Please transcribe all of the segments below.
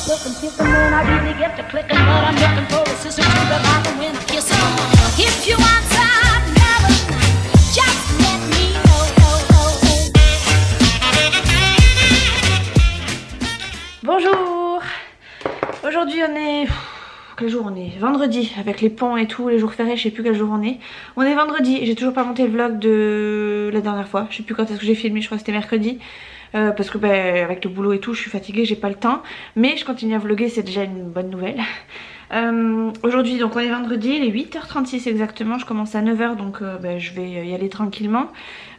silk and kissing when I really get to clicking, but I'm looking for a sister to the bottom when I kiss her. If you want some love, just let me know. Bonjour. Aujourd'hui on est... Quel jour on est? Vendredi, avec les ponts et tout, les jours fériés, je sais plus quel jour on est. On est vendredi, j'ai toujours pas monté le vlog de la dernière fois. Je sais plus quand est-ce que j'ai filmé, je crois que c'était mercredi. Parce que avec le boulot et tout, je suis fatiguée, j'ai pas le temps. Mais je continue à vlogger, c'est déjà une bonne nouvelle. Aujourd'hui donc on est vendredi, il est 8h36 exactement, je commence à 9h donc je vais y aller tranquillement.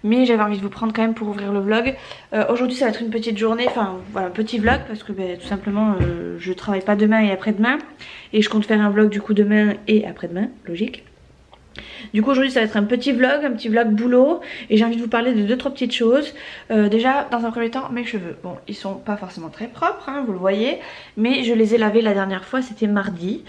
Mais j'avais envie de vous prendre quand même pour ouvrir le vlog. Aujourd'hui ça va être une petite journée, enfin voilà un petit vlog parce que tout simplement je travaille pas demain et après-demain. Et je compte faire un vlog du coup demain et après-demain, logique. Du coup aujourd'hui ça va être un petit vlog boulot. Et j'ai envie de vous parler de 2-3 petites choses. Déjà dans un premier temps mes cheveux. Bon ils sont pas forcément très propres hein, vous le voyez. Mais je les ai lavés la dernière fois, c'était mardi.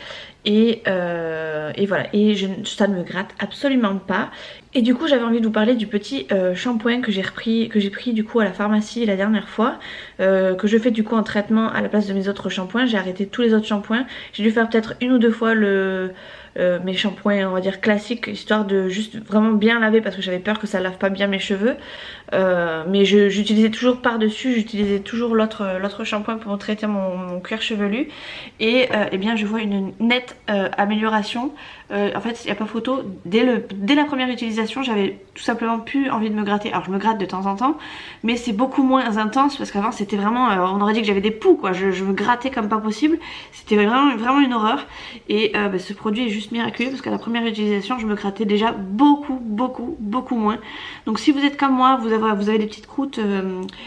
Et voilà, et ça ne me gratte absolument pas. Et du coup j'avais envie de vous parler du petit shampoing que j'ai pris du coup à la pharmacie la dernière fois. Que je fais du coup en traitement à la place de mes autres shampoings. J'ai arrêté tous les autres shampoings. J'ai dû faire peut-être 1 ou 2 fois mes shampoings on va dire classiques, histoire de juste vraiment bien laver parce que j'avais peur que ça lave pas bien mes cheveux. Mais j'utilisais toujours par dessus, j'utilisais toujours l'autre shampoing pour traiter mon cuir chevelu. Et eh bien je vois une nette amélioration. En fait il n'y a pas photo, dès la première utilisation j'avais tout simplement plus envie de me gratter. Alors je me gratte de temps en temps mais c'est beaucoup moins intense parce qu'avant c'était vraiment on aurait dit que j'avais des poux quoi, je me grattais comme pas possible, c'était vraiment une horreur. Et ce produit est juste miraculeux parce qu'à la première utilisation je me grattais déjà beaucoup moins. Donc si vous êtes comme moi, vous avez des petites croûtes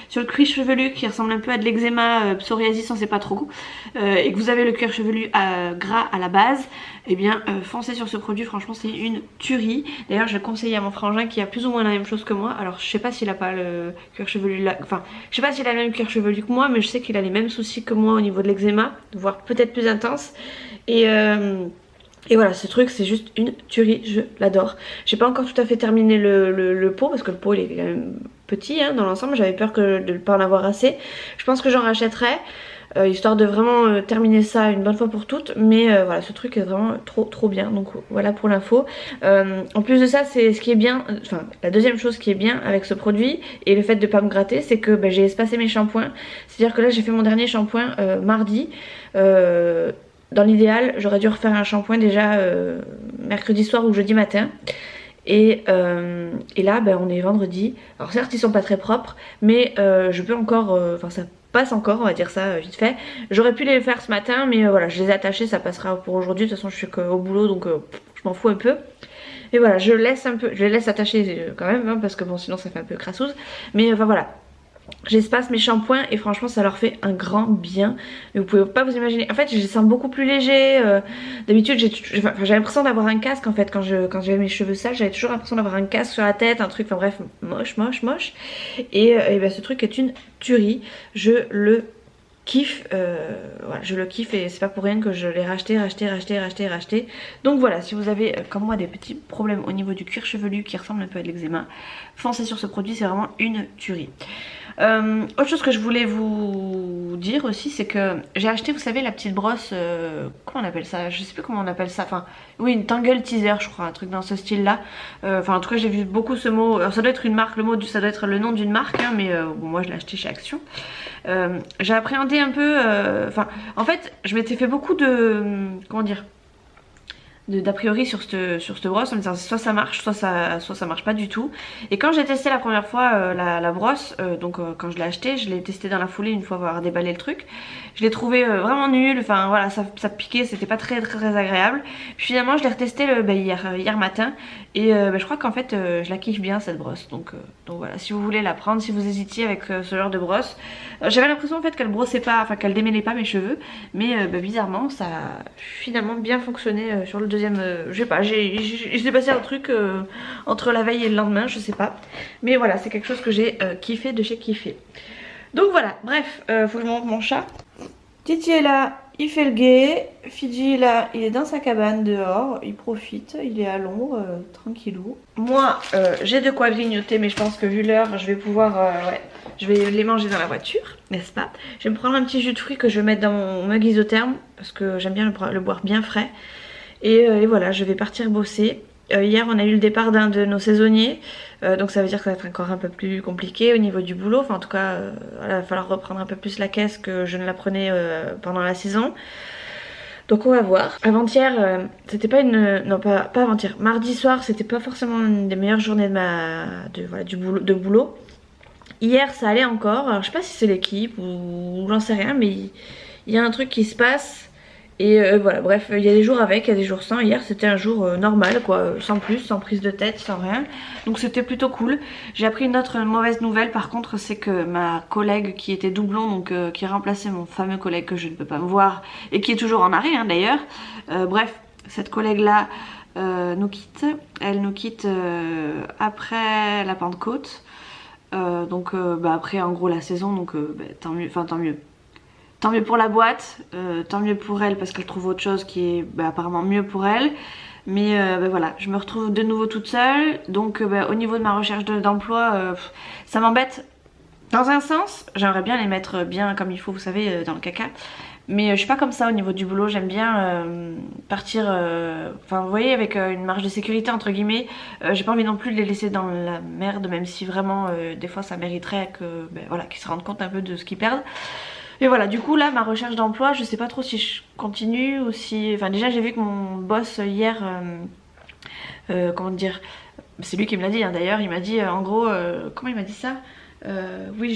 sur le cuir chevelu qui ressemblent un peu à de l'eczéma, psoriasis on sait pas trop, et que vous avez le cuir chevelu gras à la base, et bien foncez sur ce produit, franchement c'est une tuerie. D'ailleurs je le conseille à mon frangin qui a plus ou moins la même chose que moi. Alors je sais pas s'il a pas le cuir chevelu là, enfin je sais pas s'il a le même cuir chevelu que moi, mais je sais qu'il a les mêmes soucis que moi au niveau de l'eczéma, voire peut-être plus intense. Et voilà, ce truc c'est juste une tuerie, je l'adore. J'ai pas encore tout à fait terminé le pot parce que le pot il est quand même petit hein, dans l'ensemble, j'avais peur de ne pas en avoir assez. Je pense que j'en rachèterai histoire de vraiment terminer ça une bonne fois pour toutes. Mais voilà, ce truc est vraiment trop bien, donc voilà pour l'info. En plus de ça, c'est ce qui est bien, enfin la deuxième chose qui est bien avec ce produit et le fait de pas me gratter, c'est que j'ai espacé mes shampoings. C'est à dire que là j'ai fait mon dernier shampoing mardi. Dans l'idéal j'aurais dû refaire un shampoing déjà mercredi soir ou jeudi matin. Et là on est vendredi. Alors certes ils sont pas très propres, mais je peux encore, enfin ça passe encore on va dire ça vite fait. J'aurais pu les faire ce matin mais voilà je les ai attachés, ça passera pour aujourd'hui. De toute façon je suis qu'au boulot donc je m'en fous un peu. Et voilà je les laisse attacher quand même hein, parce que bon sinon ça fait un peu crassouse. Mais enfin voilà, j'espace mes shampoings et franchement ça leur fait un grand bien. Vous pouvez pas vous imaginer. En fait je les sens beaucoup plus légers. D'habitude j'avais l'impression d'avoir un casque en fait quand j'avais mes cheveux sales. J'avais toujours l'impression d'avoir un casque sur la tête, un truc, enfin bref moche. Et ce truc est une tuerie. Je le kiffe, voilà, je le kiffe et c'est pas pour rien que je l'ai racheté. Donc voilà, si vous avez comme moi des petits problèmes au niveau du cuir chevelu qui ressemble un peu à de l'eczéma, foncez sur ce produit, c'est vraiment une tuerie. Autre chose que je voulais vous dire aussi, c'est que j'ai acheté, vous savez, la petite brosse, comment on appelle ça? Je sais plus comment on appelle ça, enfin oui, une Tangle Teaser je crois, un truc dans ce style là. Enfin en tout cas j'ai vu beaucoup ce mot. Alors ça doit être une marque, ça doit être le nom d'une marque hein, mais bon, moi je l'ai acheté chez Action. J'ai appréhendé un peu, enfin en fait je m'étais fait beaucoup de, comment dire, d'a priori sur cette brosse en me disant soit ça marche soit ça marche pas du tout. Et quand j'ai testé la première fois la brosse, quand je l'ai acheté, je l'ai testé dans la foulée une fois avoir déballé le truc, je l'ai trouvé vraiment nul, enfin voilà ça piquait, c'était pas très agréable. Puis finalement je l'ai retesté hier matin et je crois qu'en fait je la kiffe bien cette brosse. Donc voilà, si vous voulez la prendre, si vous hésitiez avec ce genre de brosse, j'avais l'impression en fait qu'elle brossait pas, enfin qu'elle démêlait pas mes cheveux, mais bizarrement ça a finalement bien fonctionné sur le deuxième. Je sais pas, j'ai passé un truc entre la veille et le lendemain, je sais pas. Mais voilà, c'est quelque chose que j'ai kiffé de chez kiffé. Donc voilà, bref, faut que je montre mon chat. Titi est là, il fait le guet. Fidji là, il est dans sa cabane dehors, il profite, il est à l'ombre, tranquillou. Moi, j'ai de quoi grignoter, mais je pense que vu l'heure, je vais pouvoir je vais les manger dans la voiture, n'est-ce pas? Je vais me prendre un petit jus de fruits que je vais mettre dans mon mug isotherme parce que j'aime bien le boire bien frais. Et voilà, je vais partir bosser. Hier on a eu le départ d'un de nos saisonniers, donc ça veut dire que ça va être encore un peu plus compliqué au niveau du boulot. Enfin en tout cas, voilà, il va falloir reprendre un peu plus la caisse que je ne la prenais pendant la saison. Donc on va voir. Avant-hier, c'était pas une... Non pas avant-hier. Mardi soir, c'était pas forcément une des meilleures journées de boulot. Hier ça allait encore. Alors je sais pas si c'est l'équipe ou j'en sais rien, mais il y a un truc qui se passe. Et voilà, bref, il y a des jours avec, il y a des jours sans. Hier c'était un jour normal quoi, sans plus, sans prise de tête, sans rien. Donc c'était plutôt cool. J'ai appris une autre mauvaise nouvelle par contre, c'est que ma collègue qui était doublon, donc qui remplaçait mon fameux collègue que je ne peux pas me voir et qui est toujours en arrêt hein, d'ailleurs. Bref, cette collègue là nous quitte. Elle nous quitte après la Pentecôte. Donc après en gros la saison, donc tant mieux, enfin tant mieux. Tant mieux pour la boîte, tant mieux pour elle parce qu'elle trouve autre chose qui est apparemment mieux pour elle. Mais voilà, je me retrouve de nouveau toute seule. Donc au niveau de ma recherche d'emploi, ça m'embête. Dans un sens, j'aimerais bien les mettre bien comme il faut, vous savez, dans le caca. Mais je suis pas comme ça au niveau du boulot, j'aime bien partir, enfin vous voyez, avec une marge de sécurité entre guillemets. J'ai pas envie non plus de les laisser dans la merde, même si vraiment des fois ça mériterait que, voilà, qu'ils se rendent compte un peu de ce qu'ils perdent. Et voilà, du coup là ma recherche d'emploi, je sais pas trop si je continue ou si... Enfin déjà j'ai vu que mon boss hier, comment dire, c'est lui qui me l'a dit hein, d'ailleurs, il m'a dit en gros, comment il m'a dit ça, oui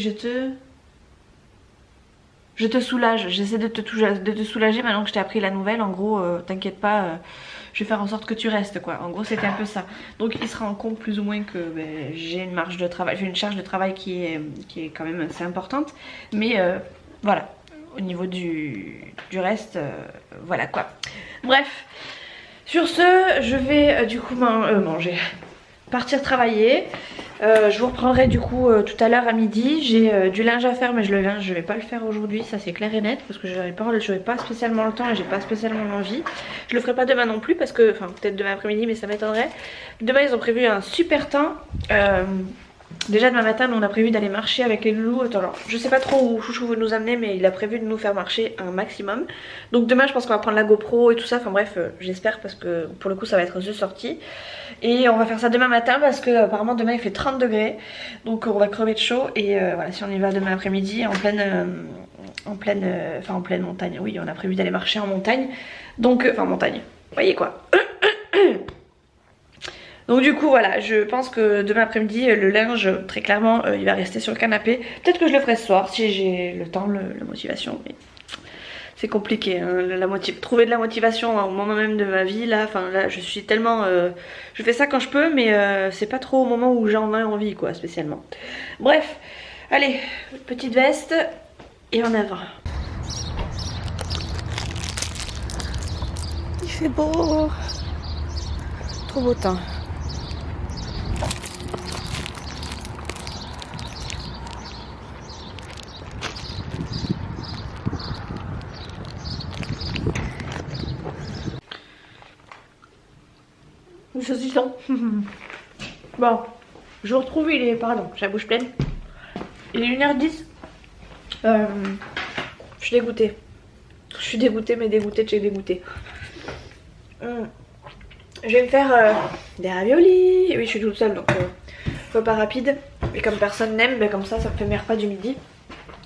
je te soulage, j'essaie de te soulager maintenant que je t'ai appris la nouvelle, en gros t'inquiète pas, je vais faire en sorte que tu restes quoi, en gros c'était un peu ça. Donc il se rend compte plus ou moins que j'ai une marge de travail, j'ai une charge de travail qui est quand même assez importante, mais voilà, au niveau du reste, voilà quoi. Bref, sur ce, je vais du coup manger, partir travailler. Je vous reprendrai du coup tout à l'heure à midi. J'ai du linge à faire, mais je vais pas le faire aujourd'hui, ça c'est clair et net, parce que je n'avais pas spécialement le temps et j'ai pas spécialement l'envie. Je le ferai pas demain non plus, parce que, enfin peut-être demain après-midi, mais ça m'étonnerait. Demain ils ont prévu un super temps. Déjà demain matin on a prévu d'aller marcher avec les loulous. Attends, alors je sais pas trop où Chouchou veut nous amener, mais il a prévu de nous faire marcher un maximum. Donc demain je pense qu'on va prendre la GoPro et tout ça. Enfin bref, j'espère, parce que pour le coup ça va être de sortie. Et on va faire ça demain matin parce que apparemment demain il fait 30 degrés. Donc on va crever de chaud. Et voilà, si on y va demain après-midi en pleine montagne. Oui, on a prévu d'aller marcher en montagne. Donc, enfin montagne, vous voyez quoi. Donc du coup voilà, je pense que demain après-midi le linge très clairement il va rester sur le canapé. Peut-être que je le ferai ce soir si j'ai le temps, la motivation, mais c'est compliqué hein, trouver de la motivation au moment même de ma vie là. Enfin là je suis tellement, je fais ça quand je peux, mais c'est pas trop au moment où j'en ai envie quoi spécialement. Bref, allez, petite veste et en avant. Il fait beau, trop beau temps. Le saucisson. Bon, je vous retrouve, il est... Pardon, j'ai la bouche pleine. Il est 1h10. Je suis dégoûtée. Je suis dégoûtée, mais dégoûtée de chez dégoûtée. Je vais me faire des raviolis. Oui, je suis toute seule, donc repas rapide. Et comme personne n'aime, ben comme ça me fait mes repas du midi.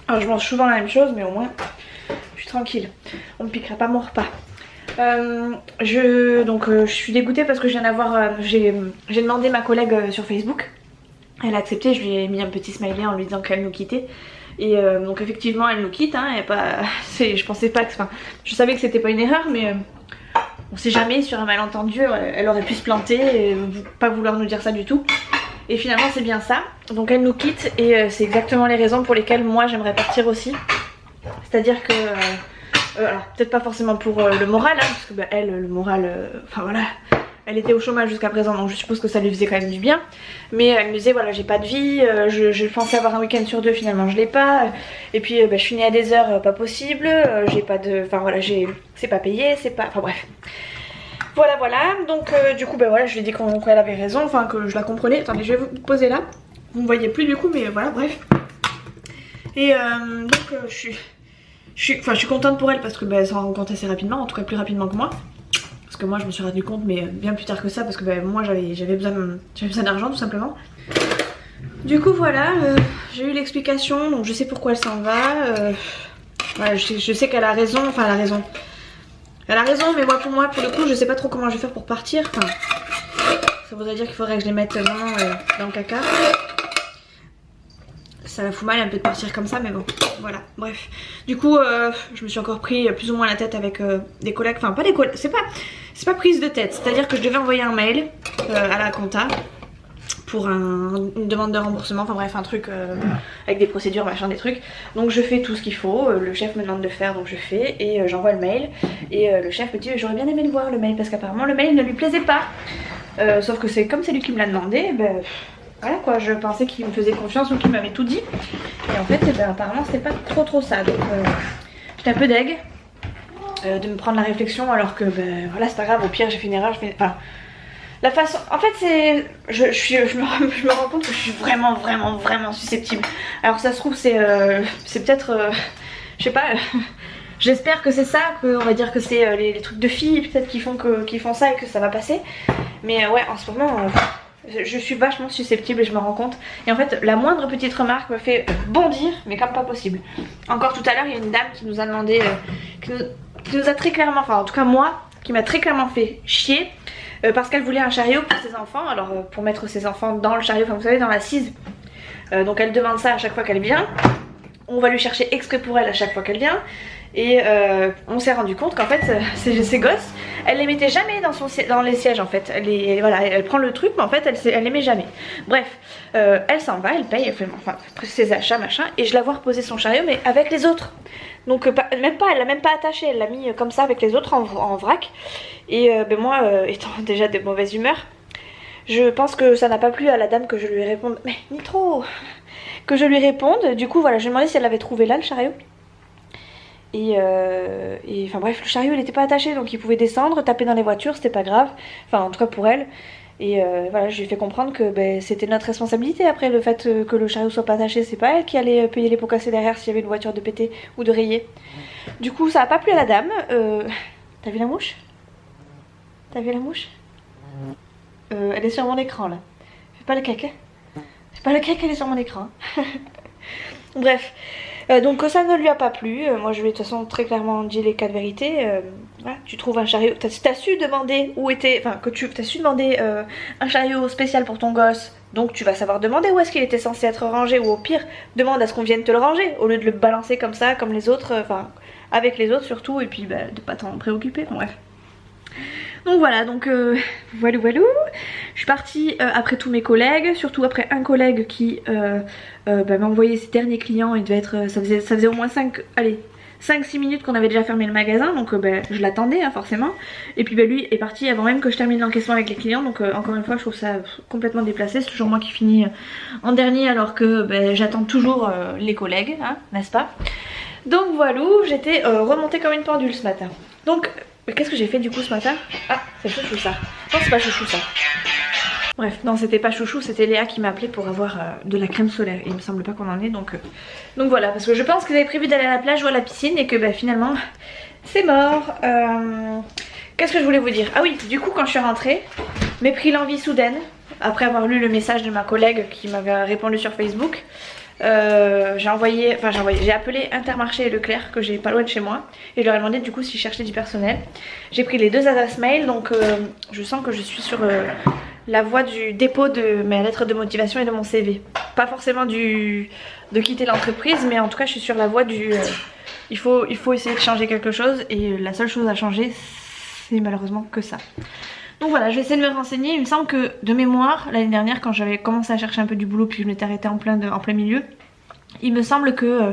Alors je mange souvent la même chose, mais au moins je suis tranquille. On ne piquera pas mon repas. Je suis dégoûtée parce que je viens d'avoir, j'ai demandé ma collègue sur Facebook, elle a accepté, je lui ai mis un petit smiley en lui disant qu'elle nous quittait. Et donc effectivement elle nous quitte hein, et pas, je pensais pas que, enfin je savais que c'était pas une erreur, mais on sait jamais, sur un malentendu elle aurait pu se planter et pas vouloir nous dire ça du tout. Et finalement c'est bien ça, donc elle nous quitte et c'est exactement les raisons pour lesquelles moi j'aimerais partir aussi. C'est à dire que alors peut-être pas forcément pour le moral hein, parce que elle le moral, enfin voilà, elle était au chômage jusqu'à présent, donc je suppose que ça lui faisait quand même du bien. Mais elle me disait voilà, j'ai pas de vie, je pensais avoir un week-end sur 2, finalement je l'ai pas. Et puis je suis née à des heures pas possibles, j'ai pas de, enfin voilà, c'est pas payé, c'est pas, enfin bref. Voilà, donc du coup voilà, je lui ai dit qu'elle avait raison, enfin que je la comprenais. Attendez, je vais vous poser là, vous me voyez plus du coup, mais voilà, bref. Et donc je suis contente pour elle parce que bah, elle s'en rend compte assez rapidement, en tout cas plus rapidement que moi. Parce que moi je me suis rendu compte mais bien plus tard que ça parce que bah, moi j'avais besoin d'argent tout simplement. Du coup voilà, j'ai eu l'explication, donc je sais pourquoi elle s'en va. Voilà, je sais qu'elle a raison, enfin elle a raison. Elle a raison mais moi pour le coup je sais pas trop comment je vais faire pour partir. Enfin, ça voudrait dire qu'il faudrait que je les mette vraiment dans le caca. Ça me fout mal un peu de partir comme ça mais bon voilà bref. Du coup je me suis encore pris plus ou moins la tête avec des collègues, enfin pas des collègues, c'est pas prise de tête, c'est à dire que je devais envoyer un mail à la compta pour une demande de remboursement, enfin bref un truc avec des procédures machin des trucs. Donc je fais tout ce qu'il faut, le chef me demande de faire donc je fais et j'envoie le mail et le chef me dit j'aurais bien aimé le voir le mail parce qu'apparemment le mail ne lui plaisait pas. Sauf que c'est comme c'est lui qui me l'a demandé, ben voilà quoi, je pensais qu'il me faisait confiance ou qu'il m'avait tout dit. Et en fait, eh ben, apparemment c'était pas trop ça. Donc j'étais un peu deg de me prendre la réflexion alors que ben voilà c'est pas grave, au pire j'ai fait une erreur, enfin la façon. En fait c'est. Je me rends compte que je suis vraiment susceptible. Alors ça se trouve c'est peut-être. Je sais pas. J'espère que c'est ça, qu'on va dire que c'est les trucs de filles peut-être qui font ça et que ça va passer. Mais ouais en ce moment je suis vachement susceptible et je me rends compte. Et en fait la moindre petite remarque me fait bondir mais comme pas possible. Encore tout à l'heure il y a une dame qui nous a demandé, qui nous a très clairement, enfin en tout cas moi, qui m'a très clairement fait chier. Parce qu'elle voulait un chariot pour ses enfants, alors pour mettre ses enfants dans le chariot, enfin vous savez dans l'assise. Donc elle demande ça à chaque fois qu'elle vient. On va lui chercher exprès pour elle à chaque fois qu'elle vient. Et on s'est rendu compte qu'en fait ces gosses, elle les mettait jamais dans les sièges en fait. Voilà, elle prend le truc mais en fait elle les met jamais. Bref, elle s'en va, elle paye, elle fait enfin, ses achats machin. Et je la vois reposer son chariot mais avec les autres. Donc elle l'a même pas attaché, elle l'a mis comme ça avec les autres en vrac. Et ben moi étant déjà de mauvaise humeur, je pense que ça n'a pas plu à la dame que je lui réponde. Mais ni trop que je lui réponde. Du coup voilà, je lui ai demandé si elle l'avait trouvé là le chariot. Et enfin bref, le chariot il était pas attaché donc il pouvait descendre, taper dans les voitures, c'était pas grave. Enfin en tout cas pour elle. Et voilà, je lui ai fait comprendre que ben, c'était notre responsabilité après le fait que le chariot soit pas attaché, c'est pas elle qui allait payer les pots cassés derrière s'il y avait une voiture de pété ou de rayée. Du coup ça a pas plu à la dame. T'as vu la mouche? T'as vu la mouche? Elle est sur mon écran là. Fais pas le caca. Fais pas le caca, elle est sur mon écran. Bref. Donc ça ne lui a pas plu, moi je lui ai de toute façon très clairement dit les cas de vérité. Voilà, tu trouves un chariot, t'as su demander où était, enfin que t'as su demander un chariot spécial pour ton gosse, donc tu vas savoir demander où est-ce qu'il était censé être rangé, ou au pire demande à ce qu'on vienne te le ranger au lieu de le balancer comme ça comme les autres, enfin avec les autres surtout, et puis bah, de pas t'en préoccuper, bon, bref. Donc voilà, donc voilà. Je suis partie après tous mes collègues, surtout après un collègue qui m'a envoyé ses derniers clients. Il devait être, ça faisait au moins 5-6 minutes qu'on avait déjà fermé le magasin, donc je l'attendais hein, forcément. Et puis lui est parti avant même que je termine l'encaissement avec les clients, donc encore une fois je trouve ça complètement déplacé. C'est toujours moi qui finis en dernier alors que j'attends toujours les collègues, hein, n'est-ce pas? Donc voilà, j'étais remontée comme une pendule ce matin. Donc qu'est-ce que j'ai fait du coup ce matin? Ah, c'est Chouchou ça. Non, c'est pas Chouchou ça. Bref, non, c'était pas Chouchou, c'était Léa qui m'a appelé pour avoir de la crème solaire. Il me semble pas qu'on en ait, donc voilà. Parce que je pense qu'ils avaient prévu d'aller à la plage ou à la piscine et que finalement, c'est mort. Qu'est-ce que je voulais vous dire? Ah oui, du coup, quand je suis rentrée, m'est pris l'envie soudaine, après avoir lu le message de ma collègue qui m'avait répondu sur Facebook. J'ai appelé Intermarché et Leclerc que j'ai pas loin de chez moi et je leur ai demandé du coup s'ils cherchaient du personnel. J'ai pris les deux adresses mail, donc je sens que je suis sur la voie du dépôt de mes lettres de motivation et de mon CV. Pas forcément de quitter l'entreprise, mais en tout cas je suis sur la voie du il faut essayer de changer quelque chose, et la seule chose à changer c'est malheureusement que ça. Donc voilà, je vais essayer de me renseigner. Il me semble que de mémoire, l'année dernière quand j'avais commencé à chercher un peu du boulot puis je m'étais arrêtée en plein milieu, il me semble que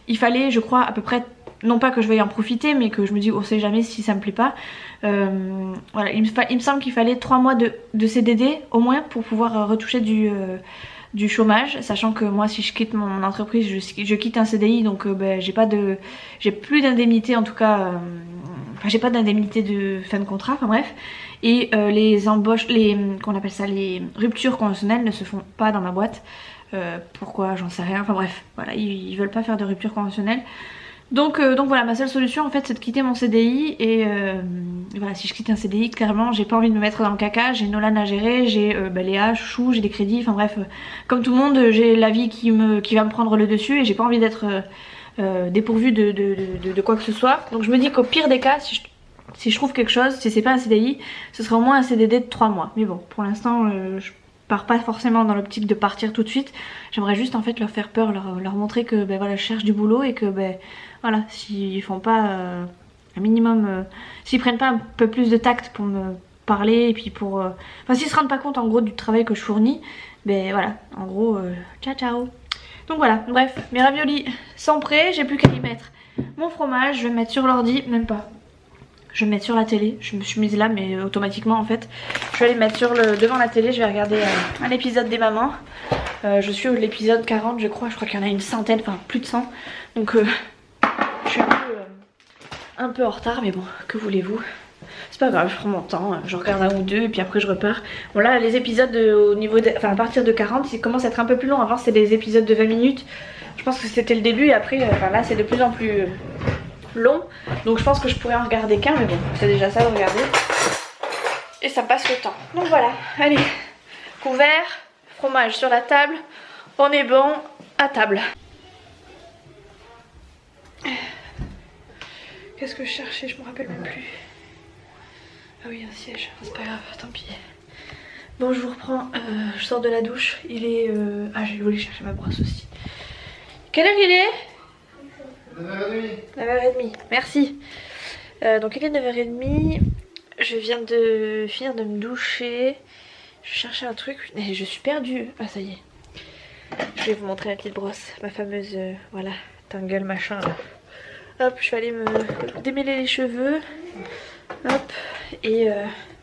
il fallait, je crois, à peu près, non pas que je veuille en profiter, mais que je me dis on sait jamais si ça me plaît pas. Voilà, il me semble qu'il fallait 3 mois de CDD au moins pour pouvoir retoucher du chômage, sachant que moi si je quitte mon entreprise, je quitte un CDI, donc j'ai plus d'indemnité en tout cas, enfin j'ai pas d'indemnité de fin de contrat, enfin bref. Et les embauches, qu'on appelle ça, les ruptures conventionnelles ne se font pas dans ma boîte. Pourquoi, j'en sais rien. Enfin bref, voilà, ils veulent pas faire de rupture conventionnelle. Donc voilà, ma seule solution en fait c'est de quitter mon CDI et voilà, si je quitte un CDI, clairement j'ai pas envie de me mettre dans le caca, j'ai Nolan à gérer, j'ai Léa, Chou, j'ai des crédits, enfin bref, comme tout le monde j'ai la vie qui va me prendre le dessus et j'ai pas envie d'être dépourvue de quoi que ce soit. Donc je me dis qu'au pire des cas, si je trouve quelque chose, si c'est pas un CDI, ce sera au moins un CDD de 3 mois. Mais bon, pour l'instant je pars pas forcément dans l'optique de partir tout de suite. J'aimerais juste en fait leur faire peur, leur montrer que ben voilà, je cherche du boulot et que ben voilà, s'ils font pas un minimum, s'ils prennent pas un peu plus de tact pour me parler et puis pour, enfin s'ils se rendent pas compte en gros du travail que je fournis, ben voilà, en gros ciao ciao. Donc voilà, bref, mes raviolis sont prêts, j'ai plus qu'à y mettre mon fromage, je vais me mettre sur l'ordi, même pas. Je vais me mettre sur la télé, je me suis mise là mais automatiquement en fait. Je vais aller me mettre devant la télé, je vais regarder un épisode des mamans. Je suis au l'épisode 40 je crois qu'il y en a une centaine, enfin plus de 100. Donc je suis un peu en retard mais bon, que voulez-vous. C'est pas grave, je prends mon temps, je regarde un ou deux et puis après je repars. Bon là les épisodes au niveau enfin à partir de 40 ils commencent à être un peu plus longs. Avant c'était des épisodes de 20 minutes. Je pense que c'était le début et après enfin là c'est de plus en plus long, donc je pense que je pourrais en regarder qu'un, mais bon, c'est déjà ça de regarder. Et ça passe le temps. Donc voilà, allez, couvert, fromage sur la table, on est bon, à table. Qu'est-ce que je cherchais, je me rappelle même plus. Ah oui, un siège, c'est pas grave, tant pis. Bon, je vous reprends, je sors de la douche, il est... Ah, j'ai voulu chercher ma brosse aussi. Quelle heure il est ? 9h30. 9h30, merci. Donc il est 9h30. Je viens de finir de me doucher. Je cherchais un truc et je suis perdue. Ah ça y est. Je vais vous montrer la petite brosse. Ma fameuse, voilà, tangle machin là. Hop, je vais aller me démêler les cheveux. Hop, et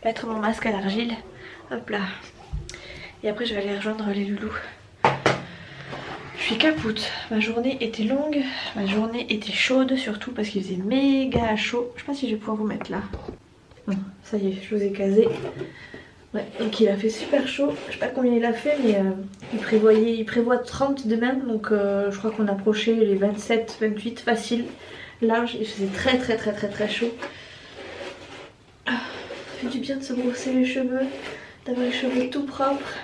mettre mon masque à l'argile. Hop là. Et après je vais aller rejoindre les loulous. Je suis capoute, ma journée était longue, ma journée était chaude surtout parce qu'il faisait méga chaud. Je sais pas si je vais pouvoir vous mettre là. Bon, ça y est, je vous ai casé. Ouais, donc il a fait super chaud, je sais pas combien il a fait mais il prévoit 30 de même donc je crois qu'on approchait les 27, 28 facile. Large, il faisait très chaud. Ah, ça fait du bien de se brosser les cheveux, d'avoir les cheveux tout propres.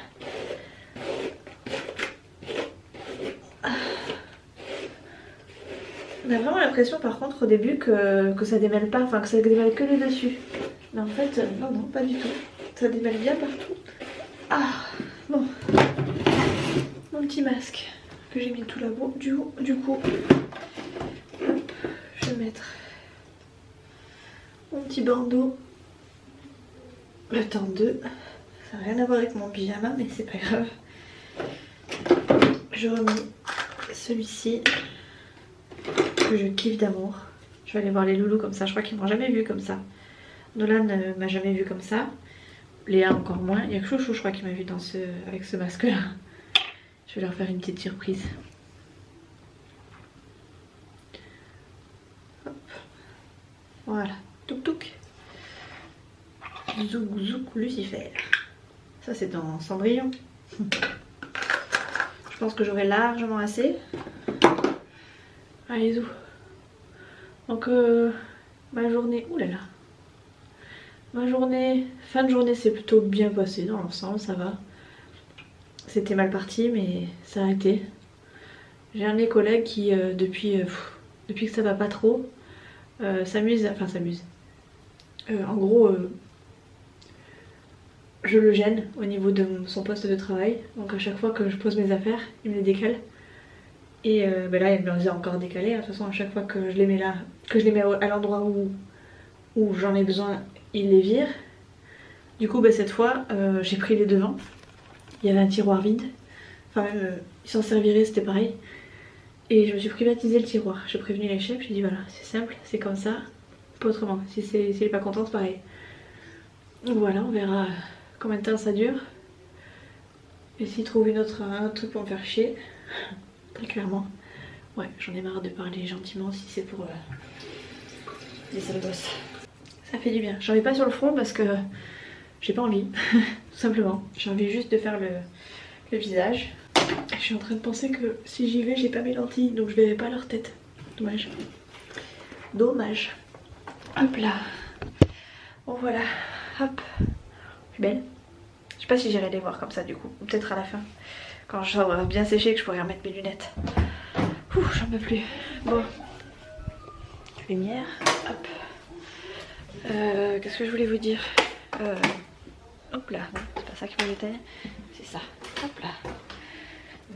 On a vraiment l'impression par contre au début que ça démêle pas, enfin que ça démêle que le dessus. Mais en fait, non, pas du tout. Ça démêle bien partout. Ah, bon. Mon petit masque que j'ai mis tout là-bas. Du coup, hop, je vais mettre mon petit bandeau. Le temps 2. Ça n'a rien à voir avec mon pyjama, mais c'est pas grave. Je remets celui-ci. Que je kiffe d'amour. Je vais aller voir les loulous comme ça, je crois qu'ils m'ont jamais vu comme ça. Nolan m'a jamais vu comme ça. Léa encore moins. Il y a que Chouchou je crois qui m'a vu avec ce masque là. Je vais leur faire une petite surprise. Hop. Voilà. Touk touk. Zouk zouk Lucifer. Ça c'est dans Cendrillon. Je pense que j'aurai largement assez. Allez, zou. Donc ma journée, oulala, ma journée, fin de journée s'est plutôt bien passée dans l'ensemble, ça va. C'était mal parti mais ça a été. J'ai un de mes collègues qui depuis que ça va pas trop s'amuse. En gros je le gêne au niveau de son poste de travail. Donc à chaque fois que je pose mes affaires, il me les décale. Et ben là il me les a encore décalés. De toute façon à chaque fois que je les mets là, que je les mets à l'endroit où j'en ai besoin, il les vire. Du coup ben, cette fois j'ai pris les devants. Il y avait un tiroir vide. Enfin même il s'en servirait, c'était pareil. Et je me suis privatisé le tiroir. J'ai prévenu les chefs, j'ai dit voilà c'est simple, c'est comme ça, pas autrement. S'il est pas content c'est pareil. Donc voilà, on verra combien de temps ça dure. Et s'il trouve un truc pour me faire chier. Très clairement. Ouais, j'en ai marre de parler gentiment si c'est pour les sales gosses. Ça fait du bien. J'en ai pas sur le front parce que j'ai pas envie, tout simplement. J'ai envie juste de faire le visage. Je suis en train de penser que si j'y vais, j'ai pas mes lentilles, donc je verrai pas leur tête. Dommage. Dommage. Hop là. Bon voilà. Hop. Je suis belle. Je sais pas si j'irai les voir comme ça du coup. Ou peut-être à la fin. Quand je serai bien séché que je pourrai remettre mes lunettes. Ouh, j'en peux plus. Bon. Lumière. Hop. Qu'est-ce que je voulais vous dire? Hop là. Non, c'est pas ça qui me détaille. C'est ça. Hop là.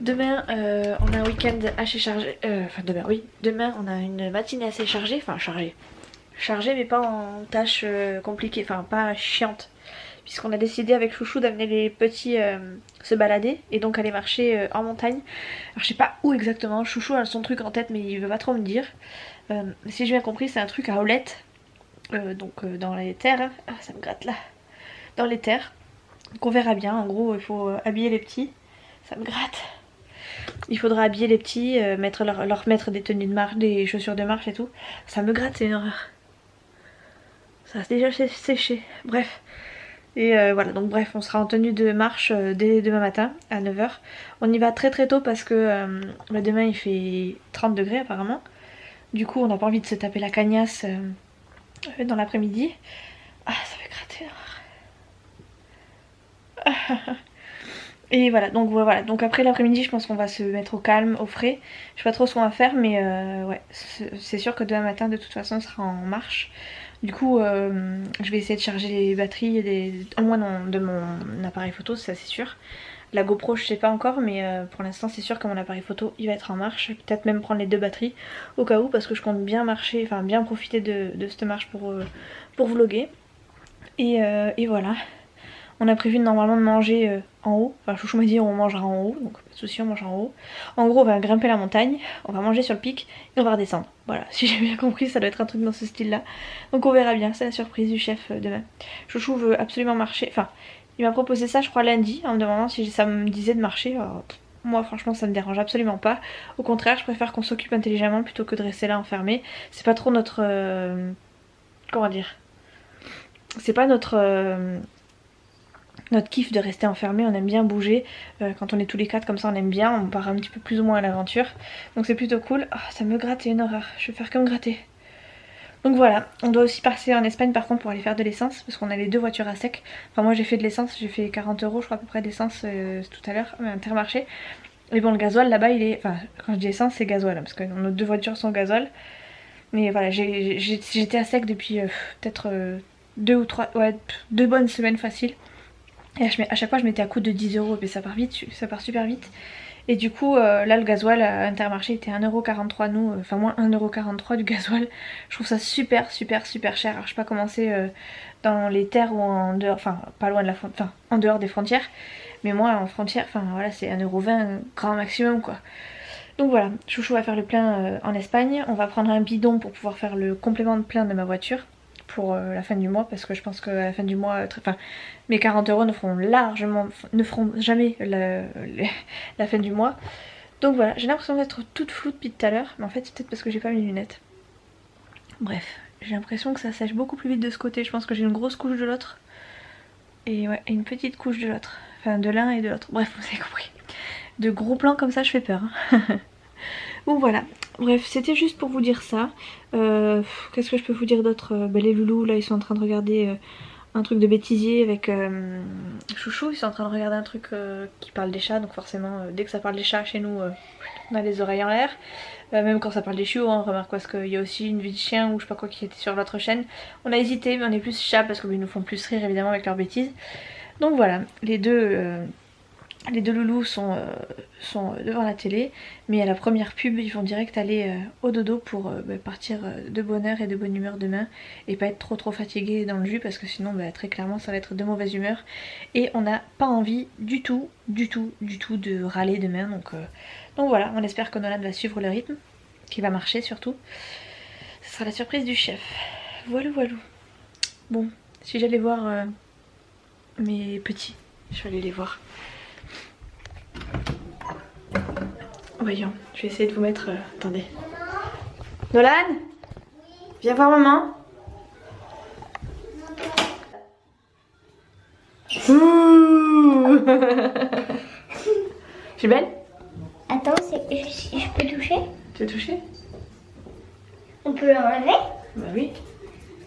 Demain, on a un week-end assez chargé. Enfin, demain, oui. Demain, on a une matinée assez chargée. Enfin, chargée. Chargée, mais pas en tâches compliquées. Enfin, pas chiantes. Puisqu'on a décidé avec Chouchou d'amener les petits se balader. Et donc aller marcher en montagne. Alors, je sais pas où exactement. Chouchou a son truc en tête, mais il veut pas trop me dire. Si j'ai bien compris, c'est un truc à Aulette. Donc, dans les terres. Hein. Ah, ça me gratte là. Dans les terres. Donc, on verra bien. En gros, il faut habiller les petits. Ça me gratte. Il faudra habiller les petits, leur mettre des tenues de marche, des chaussures de marche et tout. Ça me gratte, c'est une horreur. Ça a déjà séché. Bref. Et voilà, donc bref, on sera en tenue de marche dès demain matin à 9 h. On y va très très tôt parce que demain il fait 30 degrés apparemment. Du coup, on n'a pas envie de se taper la cagnasse dans l'après-midi. Ah, ça fait gratter. Et voilà, donc après l'après-midi, je pense qu'on va se mettre au calme, au frais. Je sais pas trop ce qu'on va faire, mais ouais, c'est sûr que demain matin, de toute façon, on sera en marche. Du coup, je vais essayer de charger les batteries, au moins de mon appareil photo, ça c'est sûr. La GoPro, je sais pas encore, mais pour l'instant, c'est sûr que mon appareil photo, il va être en marche. Peut-être même prendre les 2 batteries, au cas où, parce que je compte bien marcher, enfin bien profiter de cette marche pour vlogger. Et voilà. On a prévu normalement de manger en haut. Enfin, Chouchou m'a dit on mangera en haut, donc pas de soucis, on mangera en haut. En gros, on va grimper la montagne, on va manger sur le pic et on va redescendre. Voilà, si j'ai bien compris, ça doit être un truc dans ce style-là. Donc on verra bien, c'est la surprise du chef demain. Chouchou veut absolument marcher. Enfin, il m'a proposé ça, je crois, lundi, en me demandant si ça me disait de marcher. Alors, moi, franchement, ça me dérange absolument pas. Au contraire, je préfère qu'on s'occupe intelligemment plutôt que de rester là enfermé. C'est pas trop notre. Comment dire? C'est pas notre kiff de rester enfermé, on aime bien bouger. Quand on est tous les 4 comme ça, on aime bien, on part un petit peu plus ou moins à l'aventure. Donc c'est plutôt cool. Oh, ça me gratte, c'est une horreur. Je vais faire que me gratter. Donc voilà, on doit aussi passer en Espagne par contre pour aller faire de l'essence, parce qu'on a les 2 voitures à sec. Enfin moi j'ai fait de l'essence, j'ai fait 40 € je crois à peu près d'essence tout à l'heure, à Intermarché. Et bon, le gasoil là-bas il est... Enfin quand je dis essence c'est gasoil, hein, parce que nos 2 voitures sont gasoil. Mais voilà, j'étais à sec depuis peut-être 2 ou 3... Ouais, 2 bonnes semaines faciles. Et à chaque fois je mettais à coût de 10 €, mais ça part vite, ça part super vite. Et du coup là le gasoil à Intermarché était 1,43 € nous, enfin moins 1,43 € du gasoil. Je trouve ça super cher. Alors je sais pas comment c'est dans les terres ou en dehors, enfin pas loin de la frontière, enfin en dehors des frontières. Mais moi en frontière, enfin voilà c'est 1,20 € grand maximum quoi. Donc voilà, Chouchou va faire le plein en Espagne. On va prendre un bidon pour pouvoir faire le complément de plein de ma voiture pour la fin du mois, parce que je pense qu'à la fin du mois, enfin mes 40 € ne feront jamais la fin du mois. Donc voilà, j'ai l'impression d'être toute floue depuis tout à l'heure, mais en fait c'est peut-être parce que j'ai pas mes lunettes. Bref, j'ai l'impression que ça sèche beaucoup plus vite de ce côté. Je pense que j'ai une grosse couche de l'autre et ouais, une petite couche de l'autre, enfin de l'un et de l'autre. Bref, vous avez compris. De gros plans comme ça, je fais peur. Hein. Bon voilà, bref, c'était juste pour vous dire ça. Qu'est-ce que je peux vous dire d'autre? Les loulous là ils sont en train de regarder un truc de bêtisier avec Chouchou. Ils sont en train de regarder un truc qui parle des chats. Donc forcément dès que ça parle des chats chez nous on a les oreilles en l'air. Même quand ça parle des chiots, on remarque parce qu'il y a aussi une vie de chien ou je sais pas quoi qui était sur l'autre chaîne. On a hésité mais on est plus chat parce qu'ils nous font plus rire évidemment avec leurs bêtises. Donc voilà, les deux loulous sont devant la télé, mais à la première pub ils vont direct aller au dodo pour partir de bonne heure et de bonne humeur demain et pas être trop fatigué dans le jus parce que sinon très clairement ça va être de mauvaise humeur et on n'a pas envie du tout de râler demain. Donc voilà, on espère que Nolan va suivre le rythme, qu'il va marcher surtout. Ce sera la surprise du chef. Voilà. Bon, si j'allais voir mes petits, je vais aller les voir. Voyons, je vais essayer de vous mettre... attendez. Nolan ? Viens voir maman. Je suis belle? Attends, je peux toucher? Tu veux toucher? On peut l'enlever? Bah oui.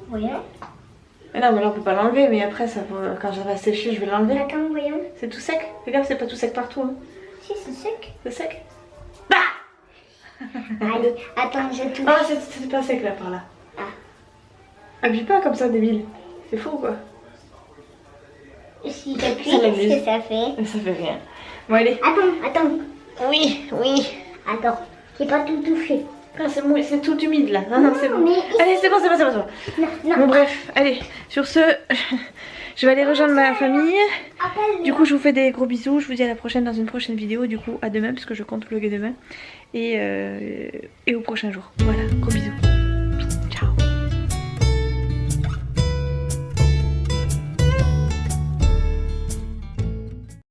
Voyons. Mais non, mais là on peut pas l'enlever, mais après, quand ça va sécher, je vais l'enlever. Attends, voyons. C'est tout sec. Regarde, c'est pas tout sec partout. Hein. Si, c'est sec. C'est sec. Allez, attends, je touche. Ah, c'est pas sec là, par là. Ah. Appuie pas comme ça, débile. C'est fou quoi. Si j'appuie, Ça l'amuse. qu'est-ce que ça fait? Mais ça fait rien. Bon, allez. Attends. Oui, oui. Attends, j'ai pas tout touché. Ah, c'est tout humide là. Non, c'est bon. mais- Allez, c'est bon. Non. Bon, bref, allez. Sur ce, je vais aller rejoindre ma famille. Appelle. Du coup, je vous fais des gros bisous. Je vous dis à la prochaine dans une prochaine vidéo. Du coup, à demain, parce que je compte vlogger demain. Et au prochain jour. Voilà, gros bisous.